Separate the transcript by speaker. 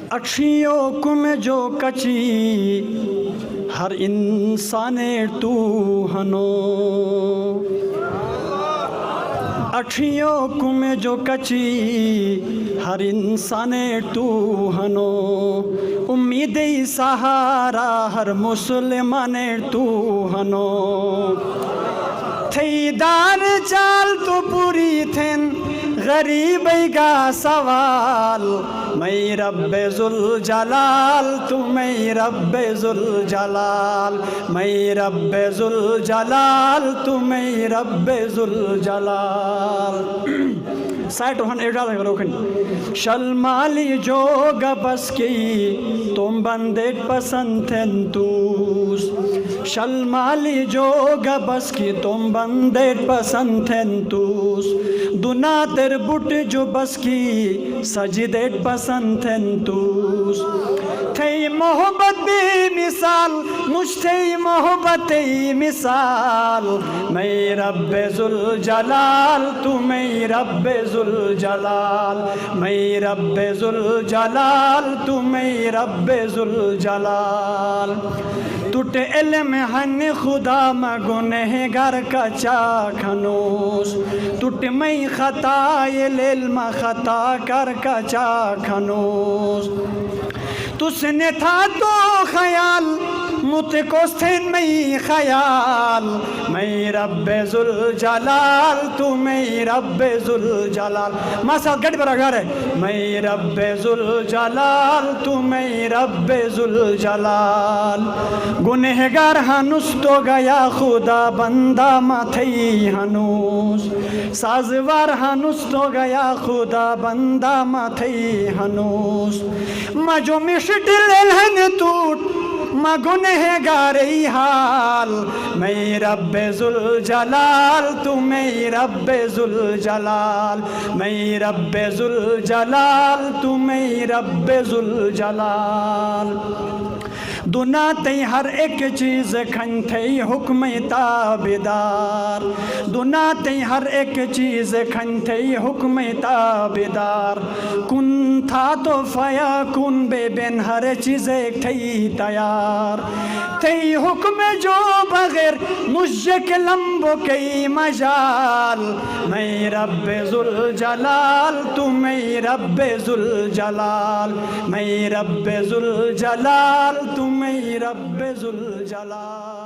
Speaker 1: अक्षियों में जो कची हर इंसाने तू हनो, अक्षियों में जो कची हर इंसाने तू हनो, उम्मीद सहारा हर मुसलमाने तू हनो। थईदार चाल तो पूरी थेन गरीब का सवाल, मैं रब्बे जुल जलाल तू मैं रब्बे जुल जलाल, मैं रब्बे जुल जलाल तू मैं रब्बे जुल जलाल। साइड रोहन एडाल रोकन शलमाली जोग बस की तुम बंदे पसंद थे तूस, शलमाली जोग बस की तुम बंदे पसंद थे तूस, दुना तेर बुट जो बस की सजदे पसंद थे तूस। थे मोहब्बत बेमिसाल मुझसे मोहब्बत मिसाल, मैं रब्बे जुल जलाल तू मैं रब्बे जुल जलाल, मैं रब्बे जुल जलाल तू मैं रब्बे जुल जलाल। टूटे इल्म हन खुदा में गुनहगार का चाखनूस, टूट मैं खताए इल्म खता कर का चाखनूस। तुसने था तो ख्याल मुझको स्थन में ख्याल, मैं रब्बे जुल जलाल तू मैं रब्बे जुल जलाल। मासा गट पर अगर है मैं रब्बे जुल जलाल तू मैं रब्बे जुल जलाल। गुनहगार हनुस तो गया खुदा बंदा माथई हनुस, साजवार हनुस तो गया खुदा बंदा माथई हनुस। मजो मिशटिल हन टूट मगुनहगार हाल, मैं रब्बे जुल जलाल तू मैं रब्बे जुल जलाल, मैं रब्बे जुल जलाल तू मैं रब्बे जुल जलाल। दुना तई हर एक चीज़ खन थई हुक्म ताबेदार, दुना तई हर एक चीज़ खन थई हुक्म ताबेदार। कुन था तो फया कुन बेबिन हर चीज़ थई तैयार, थई हुक्म जो बगैर मुझे के लम्बो कई मजाल, मैं रब्बे जुल जलाल तू मैं रब्बे जुल जलाल, मैं रब्बे जुल जलाल तू मैं रब्बे जुल जलाल।